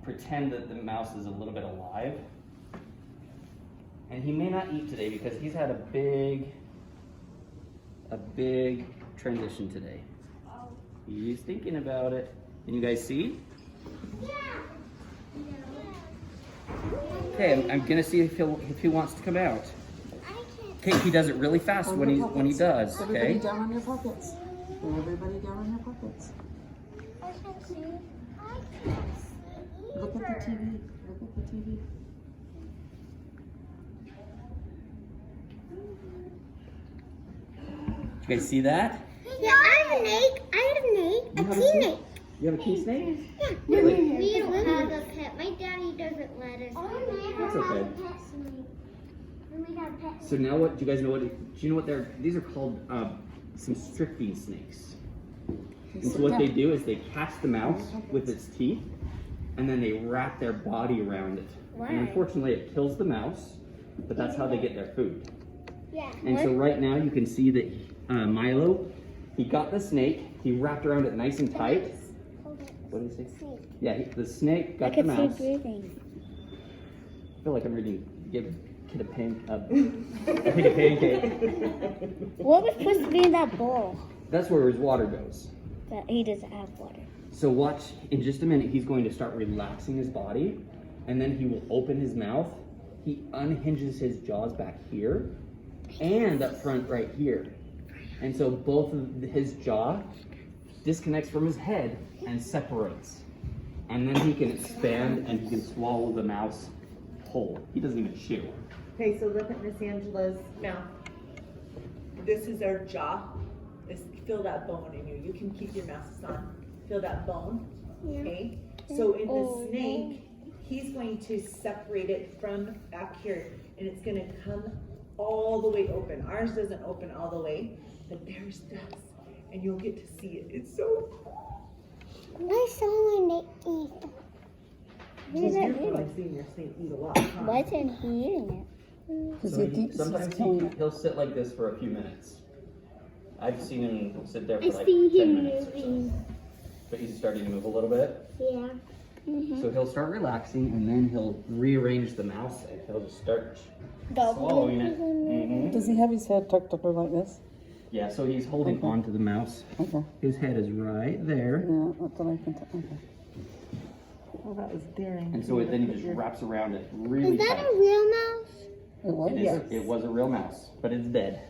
pretend that the mouse is a little bit alive. And he may not eat today because he's had a big transition today. He's thinking about it. Can you guys see? Yeah. Okay, I'm gonna see if he wants to come out. Okay, he does it really fast when he does. Everybody Okay. down on your pockets. Everybody down on your pockets. I can see. Look at the TV. Look at the TV. You guys see that? Yeah, I have a snake. I have a snake. You A have key a snake. You have a key snake? Yeah. Really? We don't have a pet. My daddy doesn't let us. That's okay. We have pets. So now what? Do you guys know what? Do you know what they're? These are called constricting snakes. And so what they do is they catch the mouse with its teeth, and then they wrap their body around it. Why? And unfortunately, it kills the mouse, but that's how they get their food. Yeah. And so right now you can see that Milo, he got the snake, he wrapped around it nice and tight. What did he say? Snake. Yeah, the snake got the mouse. I feel like I'm reading Give Kid a pancake. What was supposed to be in that bowl? That's where his water goes. That he doesn't have water. So watch, in just a minute, he's going to start relaxing his body, and then he will open his mouth. He unhinges his jaws back here, and up front right here. And so both of his jaw disconnects from his head and separates. And then he can expand and he can swallow the mouse whole. He doesn't even chew. Okay, so look at Miss Angela's mouth. This is our jaw. Feel that bone in you. You can keep your masks on. Feel that bone. Okay? So in the snake, he's going to separate it from back here, and it's going to come all the way open. Ours doesn't open all the way, but theirs does. And you'll get to see it. It's so cool. I saw when they eat. You're probably seeing your snake eat a lot. Huh? Why isn't he eating it? So sometimes he'll sit like this for a few minutes. I've seen him sit there for like see 10 him minutes or so. moving. But he's starting to move a little bit. Yeah. So he'll start relaxing, and then he'll rearrange the mouse, and he'll just start swallowing it. Does he have his head tucked up like this? Yeah, so he's holding onto the mouse. Okay. His head is right there. Yeah, that's what I can tell. Okay. Oh, that was daring. And so then he just wraps around it really Is that tight. a real mouse? It was? It was a real mouse, but it's dead.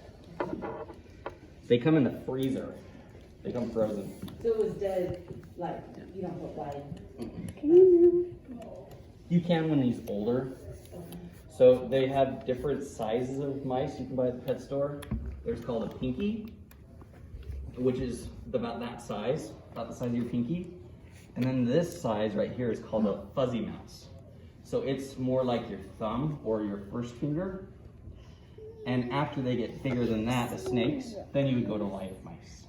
They come in the freezer. They come frozen. So it was dead, like, you don't put live. You can when he's older. So they have different sizes of mice you can buy at the pet store. There's called a pinky, which is about that size, about the size of your pinky. And then this size right here is called a fuzzy mouse. So it's more like your thumb or your first finger. And after they get bigger than that, the snakes, then you would go to live mice.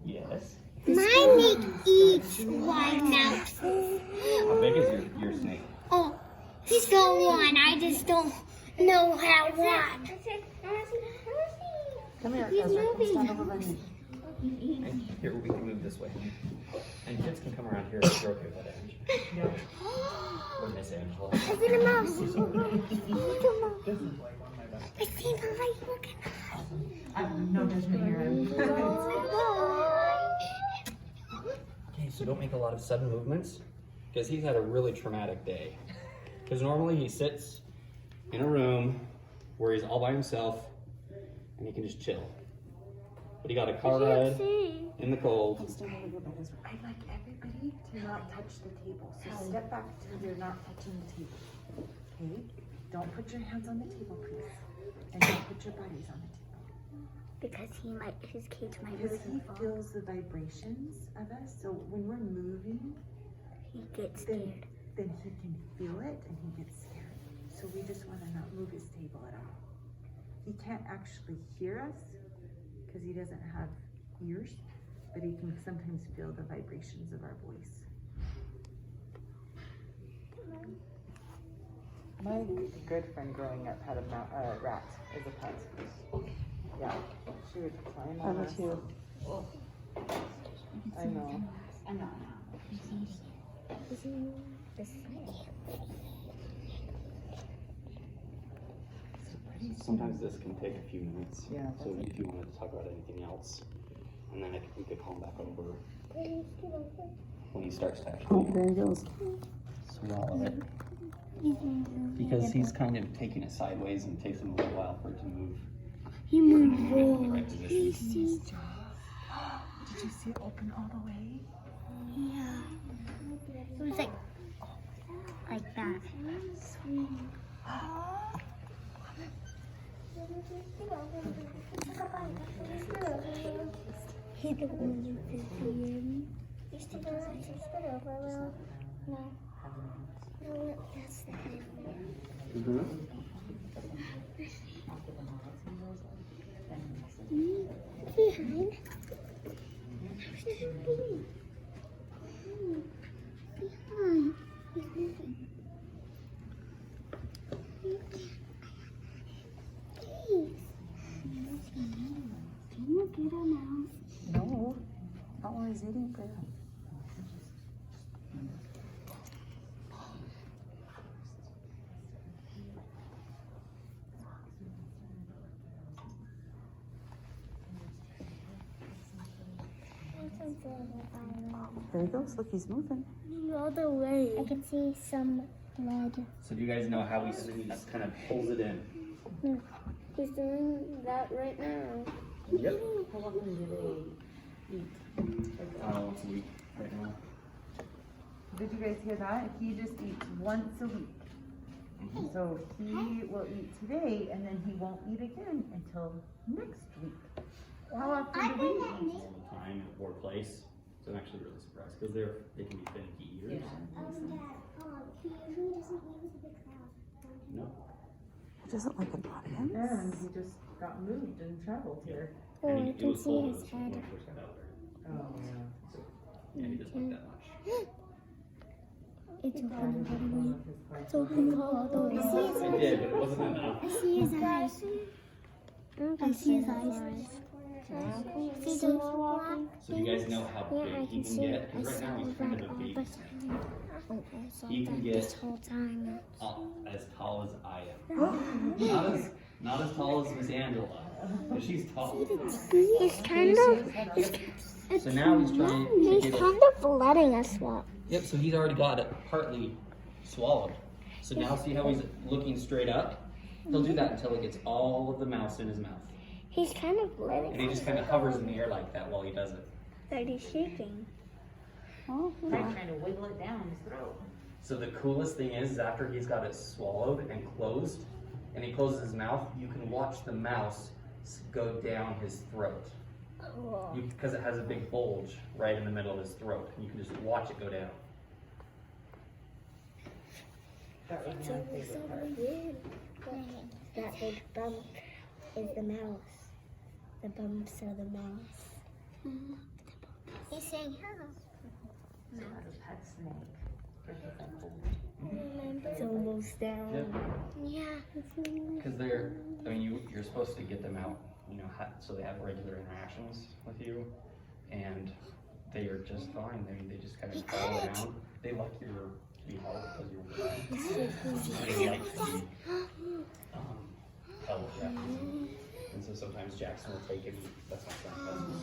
Yes. My snake eats live mouse. How big is your snake? Oh, he's got one. I just don't know how wide. Come here, He's Ezra. moving. Stand over by me. And here, we can move this way. And kids can come around here if you're okay with that, Ange. Or Miss Angela. I see the mouse. I see the light looking. No judgment here. Okay, so don't make a lot of sudden movements, because he's had a really traumatic day. Because normally he sits in a room where he's all by himself, and he can just chill. But he got a car ride in the cold. I'd like everybody to not touch the table. So step back till you're not touching the table. Okay? Don't put your hands on the table, please. And don't put your bodies on the table. Because his cage might Because really he fall. feels the vibrations of us. So when we're moving, He gets then scared. he can feel it and he gets scared. So we just want to not move his table at all. He can't actually hear us because he doesn't have ears, but he can sometimes feel the vibrations of our voice. My good friend growing up had a rat as a pet. Yeah, she would climb on us. I know. Sometimes this can take a few minutes. Yeah, So if you wanted to talk about anything else, and then we could call him back over when he starts to actually there he goes. swallow it. Because he's kind of taking it sideways and it takes him a little while for it to move. He moved in the forward. right position. Did you see it open all the way? Yeah. It was like that. He don't want to be in. You still don't want to spit over, well, no. No, that's the head. Behind. Behind. He's moving. Can you get him out? No, not while he's eating bread. There he goes. Look, he's moving. All the way. I can see some blood. So do you guys know how he kind of pulls it in? He's doing that right now. Yep. How often do they eat? Once a week right now. Did you guys hear that? He just eats once a week. So he will eat today and then he won't eat again until next week. How often do we eat? All the time or place. So I'm actually really surprised because they can be finicky eaters. He usually doesn't eat with a big crowd. No. He doesn't like an audience. And he just got moved and traveled here. Oh, And I it can was see cold his when head. we first got out there. Oh, yeah. And he doesn't like that much. It's open His It's open all the way. It did, but it wasn't enough. I see his eyes. I see his eyes. See those black? So do you guys know how Yeah, big I he can can see get? it. I Because right saw now he's it kind of right a all baby. the time. I saw He can that get this whole time. As tall as I am. Not as tall as Miss Angela, but she's tall. He's kind of. So now he's trying to He's get it. kind of letting us swap. Yep, so he's already got it partly swallowed. So now see how he's looking straight up? He'll do that until it gets all of the mouse in his mouth. He's kind of letting And he just kind of hovers in the air like that while he does it. But he's shaking. Oh, trying to wiggle it down his throat. So the coolest thing is after he's got it swallowed and closed, and he closes his mouth, you can watch the mouse go down his throat. Cool. Because it has a big bulge right in the middle of his throat. You can just watch it go down. That was my favorite part. That big bump is the mouse. The bumps are the mouse. He's saying hello. So that's a pet snake. It's almost down. Yep. Yeah. Because you're supposed to get them out, so they have regular interactions with you, and they are just fine. They just kind of crawl around. They like to be held because they like to be held, yeah. And so sometimes Jackson will take it. That's my son.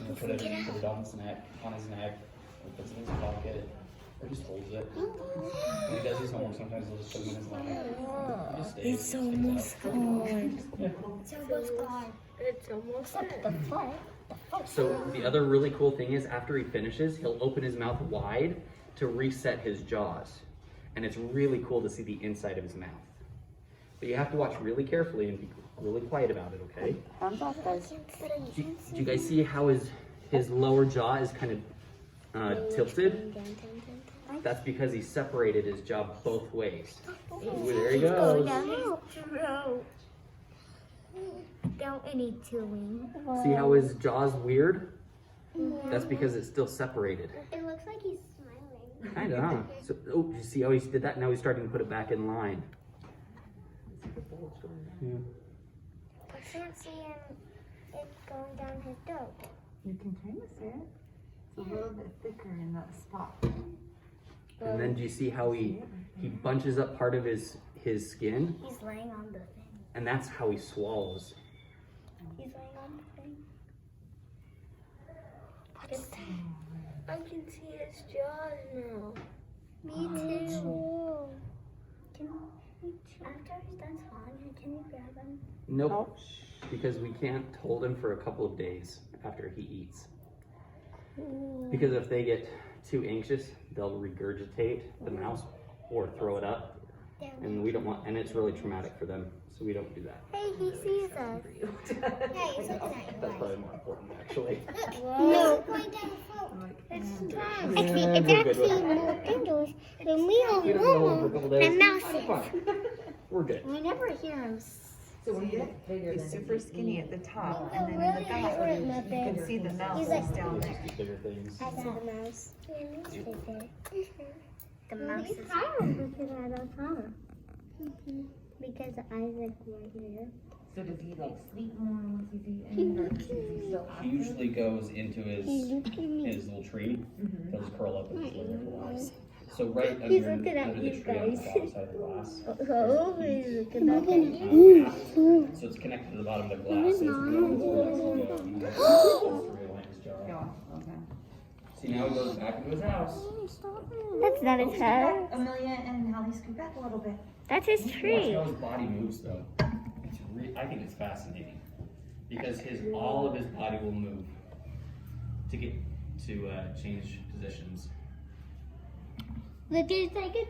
And put it on his neck, or puts it in his pocket, or just holds it. When he does his homework, sometimes he'll just put him in his lap. He just stays. It's almost gone. Yeah. It's almost gone. It's almost the foot. So the other really cool thing is after he finishes, he'll open his mouth wide to reset his jaws. And it's really cool to see the inside of his mouth. But you have to watch really carefully and be really quiet about it, okay? Thumbs up, guys. Do you guys see how his lower jaw is kind of tilted? That's because he separated his jaw both ways. Ooh, there he goes. Don't any chewing. See how his jaw's weird? That's because it's still separated. It looks like he's smiling. Kind of, huh? So, you see how he did that? Now he's starting to put it back in line. Yeah. I can't see it going down his throat. You can kind of see it. It's a little bit thicker in that spot. And then do you see how he bunches up part of his skin? He's laying on the thing. And that's how he swallows. He's laying on the thing. What's that? I can see his jaws now. Me too. After he's done swallowing, can you grab him? Nope. Because we can't hold him for a couple of days after he eats. Because if they get too anxious, they'll regurgitate the mouse or throw it up. And we don't want, and it's really traumatic for them. So we don't do that. Hey, he sees us. Hey, he's looking at you. That's probably more important actually. No. It's We're good with actually more dangerous than we are. We don't know him for a couple days. And mouse. It's fine. We're good. We never hear him. So when he's super skinny at the top, and then in the Really back, hurt, you Muppet. can see the mouse He's is like- down there. Just do bigger things. I see the mouse. The mouse is looking at us, huh? Because the eyes like right here. So does he like sleep more once he's eating, or is he still He active? usually goes into his little tree. He'll just curl up and just lay there for a while. So right under, He's looking at under the you tree on the guys. bottom side of the glass. Oh, he's looking at me. So it's connected to the bottom of the glass. So it's going to realign his jaw. Yeah, okay. See, now he goes back into his house. That's not his head. Amelia and Holly, scoot back a little bit. That's his Watch tree. how his body moves, though. I think it's fascinating because all of his body will move to get to change positions. Look, it's like a